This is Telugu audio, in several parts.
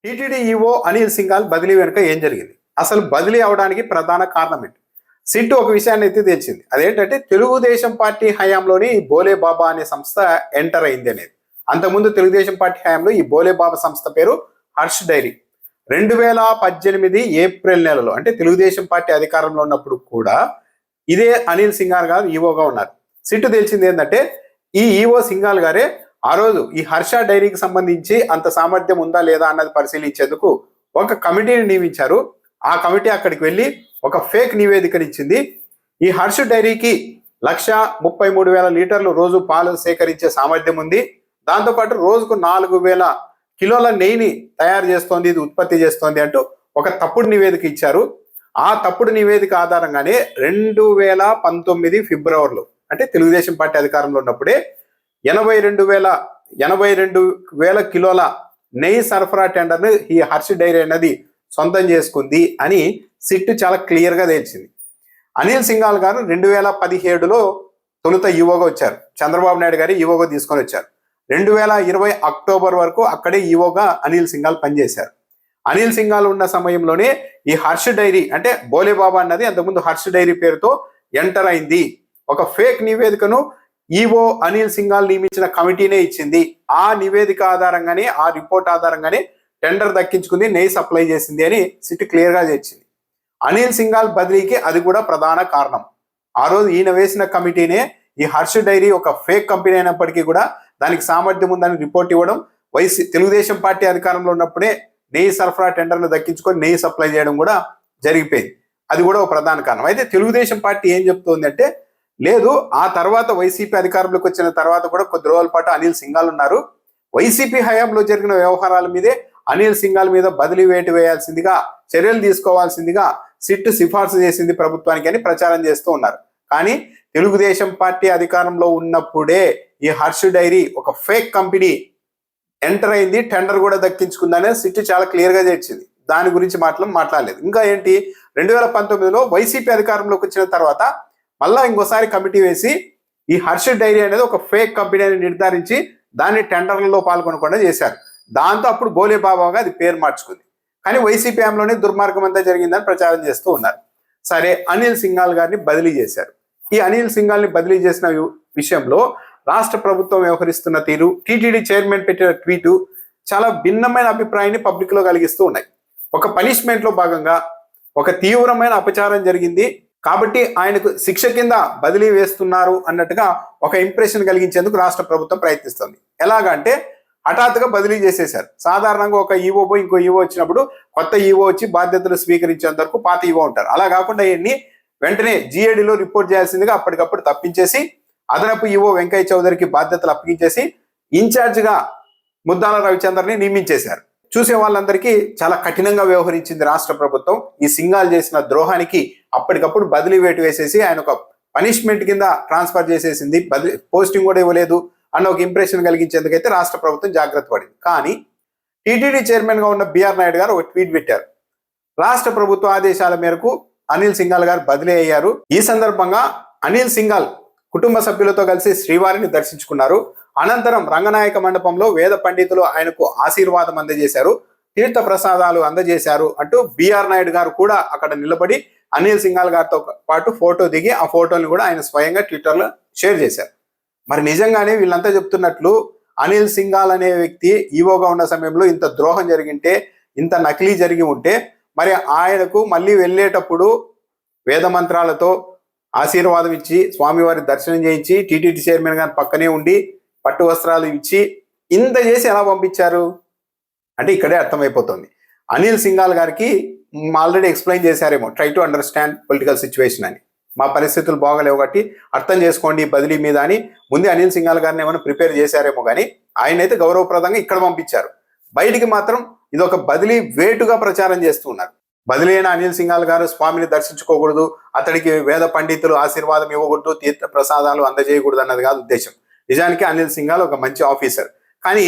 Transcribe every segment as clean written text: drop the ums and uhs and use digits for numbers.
టీటీడీ ఈవో అనిల్ సింఘాల్ బదిలీ వెనుక ఏం జరిగింది, అసలు బదిలీ అవడానికి ప్రధాన కారణం ఏంటి? సిట్ ఒక విషయాన్ని అయితే తెలిసింది. అదేంటంటే తెలుగుదేశం పార్టీ హయాంలోని బోలే బాబా అనే సంస్థ ఎంటర్ అయింది అనేది. అంతకుముందు తెలుగుదేశం పార్టీ హయాంలో ఈ బోలే బాబా సంస్థ పేరు హర్ష్ డైరీ. 2018 ఏప్రిల్ నెలలో, అంటే తెలుగుదేశం పార్టీ అధికారంలో ఉన్నప్పుడు కూడా ఇదే అనిల్ సింఘాల్ గారు ఈవోగా ఉన్నారు. సిట్ తెలిసింది ఏంటంటే ఈ ఈవో సింఘాల్ గారే ఆ రోజు ఈ హర్ష డైరీకి సంబంధించి అంత సామర్థ్యం ఉందా లేదా అన్నది పరిశీలించేందుకు ఒక కమిటీని నియమించారు. ఆ కమిటీ అక్కడికి వెళ్ళి ఒక ఫేక్ నివేదికను ఇచ్చింది. ఈ హర్ష డైరీకి 1,33,000 లీటర్లు రోజు పాలు సేకరించే సామర్థ్యం ఉంది. దాంతోపాటు రోజుకు 4,000 కిలోల నెయ్యిని తయారు చేస్తోంది, ఇది ఉత్పత్తి చేస్తోంది అంటూ ఒక తప్పుడు నివేదిక ఇచ్చారు. ఆ తప్పుడు నివేదిక ఆధారంగానే 2019 ఫిబ్రవరిలో, అంటే తెలుగుదేశం పార్టీ అధికారంలో ఉన్నప్పుడే 82,000 కిలోల నెయ్యి సరఫరా టెండర్ను ఈ హర్ష డైరీ అనేది సొంతం చేసుకుంది అని సిట్ చాలా క్లియర్గా తేల్చింది. అనిల్ సింఘాల్ గారు 2017లో తొలుత ఈవోగా వచ్చారు. చంద్రబాబు నాయుడు గారి ఈవోగా తీసుకొని వచ్చారు. 2020 అక్టోబర్ వరకు అక్కడే ఈవోగా అనిల్ సింఘాల్ పనిచేశారు. అనిల్ సింఘాల్ ఉన్న సమయంలోనే ఈ హర్ష డైరీ, అంటే బోలే బాబా అన్నది అంతకుముందు హర్ష డైరీ పేరుతో ఎంటర్ అయింది. ఒక ఫేక్ నివేదికను ఈవో అనిల్ సింఘాల్ నియమించిన కమిటీనే ఇచ్చింది. ఆ నివేదిక ఆధారంగానే, ఆ రిపోర్ట్ ఆధారంగానే టెండర్ దక్కించుకుంది, నెయ్యి సప్లై చేసింది అని సిట్ క్లియర్గా చేసింది. అనిల్ సింఘాల్ బదిలీకి అది కూడా ప్రధాన కారణం. ఆ రోజు ఈయన వేసిన కమిటీనే ఈ హర్ష డైరీ ఒక ఫేక్ కంపెనీ అయినప్పటికీ కూడా దానికి సామర్థ్యం ఉందని రిపోర్ట్ ఇవ్వడం, తెలుగుదేశం పార్టీ అధికారంలో ఉన్నప్పుడే నెయ్యి సరఫరా టెండర్ను దక్కించుకొని నెయ్యి సప్లై చేయడం కూడా జరిగిపోయింది. అది కూడా ఒక ప్రధాన కారణం. అయితే తెలుగుదేశం పార్టీ ఏం చెప్తోంది అంటే, లేదు, ఆ తర్వాత వైసీపీ అధికారంలోకి వచ్చిన తర్వాత కూడా కొద్ది రోజుల పాటు అనిల్ సింఘాల్ ఉన్నారు, వైసీపీ హయాంలో జరిగిన వ్యవహారాల మీదే అనిల్ సింఘాల్ మీద బదిలీ వేటు వేయాల్సిందిగా, చర్యలు తీసుకోవాల్సిందిగా సిట్ సిఫార్సు చేసింది ప్రభుత్వానికి అని ప్రచారం చేస్తూ ఉన్నారు. కానీ తెలుగుదేశం పార్టీ అధికారంలో ఉన్నప్పుడే ఈ హర్ష డైరీ ఒక ఫేక్ కంపెనీ ఎంటర్ అయింది, టెండర్ కూడా దక్కించుకుందనే సిట్ చాలా క్లియర్గా చేర్చింది. దాని గురించి మాట్లాడలేదు. ఇంకా ఏంటి, 2019లో వైసీపీ అధికారంలోకి వచ్చిన తర్వాత మళ్ళా ఇంకోసారి కమిటీ వేసి ఈ హర్ష డైరీ అనేది ఒక ఫేక్ కంపెనీ అని నిర్ధారించి దాన్ని టెండర్లలో పాల్గొనకుండా చేశారు. దాంతో అప్పుడు బోలే బాబాగా అది పేరు మార్చుకుంది. కానీ వైసీపీ హయాంలోనే దుర్మార్గం అంతా జరిగిందని ప్రచారం చేస్తూ ఉన్నారు. సరే, అనిల్ సింఘాల్ గారిని బదిలీ చేశారు. ఈ అనిల్ సింఘాల్ని బదిలీ చేసిన విషయంలో రాష్ట్ర ప్రభుత్వం వ్యవహరిస్తున్న తీరు, టీటీడీ చైర్మన్ పెట్టిన ట్వీటు చాలా భిన్నమైన అభిప్రాయాన్ని పబ్లిక్ లో కలిగిస్తూ ఉన్నాయి. ఒక పనిష్మెంట్ లో భాగంగా ఒక తీవ్రమైన అపచారం జరిగింది కాబట్టి ఆయనకు శిక్ష కింద బదిలీ వేస్తున్నారు అన్నట్టుగా ఒక ఇంప్రెషన్ కలిగించేందుకు రాష్ట్ర ప్రభుత్వం ప్రయత్నిస్తుంది. ఎలాగంటే హఠాత్తుగా బదిలీ చేసేశారు. సాధారణంగా ఒక ఈవో పోయి ఇంకో ఈవో వచ్చినప్పుడు కొత్త ఈవో వచ్చి బాధ్యతలు స్వీకరించేంత వరకు పాత ఈవో ఉంటారు. అలా కాకుండా ఇవన్నీ వెంటనే జీఏడీలో రిపోర్ట్ చేయాల్సిందిగా అప్పటికప్పుడు తప్పించేసి అదనపు ఈవో వెంకయ్య చౌదరికి బాధ్యతలు అప్పగించేసి ఇన్ఛార్జిగా ముద్దాల రవిచంద్రని నియమించేశారు. చూసే వాళ్ళందరికీ చాలా కఠినంగా వ్యవహరించింది రాష్ట్ర ప్రభుత్వం. ఈ సింఘాల్ చేసిన ద్రోహానికి అప్పటికప్పుడు బదిలీ వేటు వేసేసి ఆయన ఒక పనిష్మెంట్ కింద ట్రాన్స్ఫర్ చేసేసింది. పోస్టింగ్ కూడా ఇవ్వలేదు అన్న ఒక ఇంప్రెషన్ కలిగించేందుకైతే రాష్ట్ర ప్రభుత్వం జాగ్రత్త పడింది. కానీ టీటీడీ చైర్మన్ గా ఉన్న బిఆర్ నాయుడు గారు ఒక ట్వీట్ పెట్టారు. రాష్ట్ర ప్రభుత్వ ఆదేశాల మేరకు అనిల్ సింఘాల్ గారు బదిలీ అయ్యారు. ఈ సందర్భంగా అనిల్ సింఘాల్ కుటుంబ సభ్యులతో కలిసి శ్రీవారిని దర్శించుకున్నారు. అనంతరం రంగనాయక మండపంలో వేద పండితులు ఆయనకు ఆశీర్వాదం అందజేశారు, తీర్థ ప్రసాదాలు అందజేశారు అంటూ బిఆర్ నాయుడు గారు కూడా అక్కడ నిలబడి అనిల్ సింఘాల్ గారితో పాటు ఫోటో దిగి ఆ ఫోటోని కూడా ఆయన స్వయంగా ట్విట్టర్లో షేర్ చేశారు. మరి నిజంగానే వీళ్ళంతా చెప్తున్నట్లు అనిల్ సింఘాల్ అనే వ్యక్తి ఈవోగా ఉన్న సమయంలో ఇంత ద్రోహం జరిగింటే, ఇంత నకిలీ జరిగి ఉంటే, మరి ఆయనకు మళ్ళీ వెళ్ళేటప్పుడు వేద మంత్రాలతో ఆశీర్వాదం ఇచ్చి స్వామివారి దర్శనం చేయించి టీటీడీ చైర్మన్ గారి పక్కనే ఉండి పట్టు వస్త్రాలు ఇచ్చి ఇంత చేసి ఎలా పంపించారు అంటే ఇక్కడే అర్థమైపోతుంది. అనిల్ సింఘాల్ గారికి ఆల్రెడీ ఎక్స్ప్లెయిన్ చేశారేమో, try to understand political situation అని, మా పరిస్థితులు బాగలేవు కాబట్టి అర్థం చేసుకోండి బదిలీ మీద అని ముందే అనిల్ సింఘాల్ గారిని ఏమైనా ప్రిపేర్ చేశారేమో. కానీ ఆయన అయితే గౌరవప్రదంగా ఇక్కడ పంపించారు. బయటికి మాత్రం ఇది ఒక బదిలీ వేటుగా ప్రచారం చేస్తూ ఉన్నారు. బదిలీ అయిన అనిల్ సింఘాల్ గారు స్వామిని దర్శించుకోకూడదు, అతడికి వేద పండితులు ఆశీర్వాదం ఇవ్వకూడదు, తీర్థ ప్రసాదాలు అందజేయకూడదు అన్నది కాదు ఉద్దేశం. నిజానికి అనిల్ సింఘాల్ ఒక మంచి ఆఫీసర్. కానీ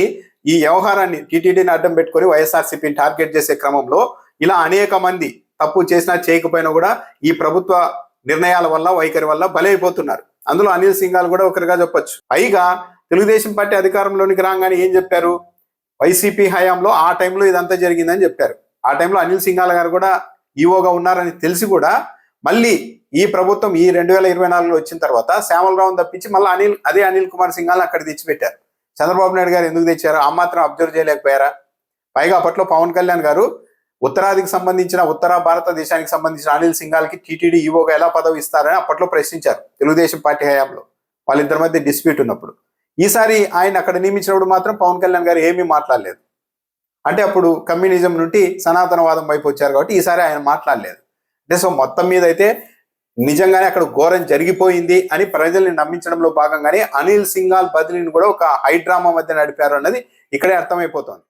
ఈ వ్యవహారాన్ని టీటీడీని అడ్డం పెట్టుకొని వైఎస్ఆర్సీపీని టార్గెట్ చేసే క్రమంలో ఇలా అనేక మంది తప్పు చేసినా చేయకపోయినా కూడా ఈ ప్రభుత్వ నిర్ణయాల వల్ల, వైఖరి వల్ల బలైపోతున్నారు. అందులో అనిల్ సింఘాల్ కూడా ఒకరిగా చెప్పొచ్చు. పైగా తెలుగుదేశం పార్టీ అధికారంలోనికి రాగానే ఏం చెప్పారు, వైసీపీ హయాంలో ఆ టైంలో ఇదంతా జరిగిందని చెప్పారు. ఆ టైంలో అనిల్ సింఘాల్ గారు కూడా ఈఓగా ఉన్నారని తెలిసి కూడా మళ్ళీ ఈ ప్రభుత్వం ఈ 2024లో వచ్చిన తర్వాత శ్యామలరావును తప్పించి మళ్ళీ అదే అనిల్ కుమార్ సింఘాల్ని అక్కడ తెచ్చిపెట్టారు. చంద్రబాబు నాయుడు గారు ఎందుకు తెచ్చారు? ఆ మాత్రం అబ్జర్వ్ చేయలేకపోయారా? పైగా అప్పట్లో పవన్ కళ్యాణ్ గారు ఉత్తరాదికి సంబంధించిన ఉత్తర భారతదేశానికి సంబంధించిన అనిల్ సింఘాల్కి టీటీడీ ఈవోగా ఎలా పదవి ఇస్తారని అప్పట్లో ప్రశ్నించారు తెలుగుదేశం పార్టీ హయాంలో, వాళ్ళిద్దరి మధ్య డిస్ప్యూట్ ఉన్నప్పుడు. ఈసారి ఆయన అక్కడ నియమించినప్పుడు మాత్రం పవన్ కళ్యాణ్ గారు ఏమీ మాట్లాడలేదు. అంటే అప్పుడు కమ్యూనిజం నుండి సనాతనవాదం వైపు వచ్చారు కాబట్టి ఈసారి ఆయన మాట్లాడలేదు. అంటే సో మొత్తం మీద అయితే నిజంగానే అక్కడ ఘోరం జరిగిపోయింది అని ప్రజల్ని నమ్మించడంలో భాగంగానే అనిల్ సింఘాల్ బదిలీని కూడా ఒక హై డ్రామా మధ్య నడిపారు అన్నది ఇక్కడే అర్థమైపోతుంది.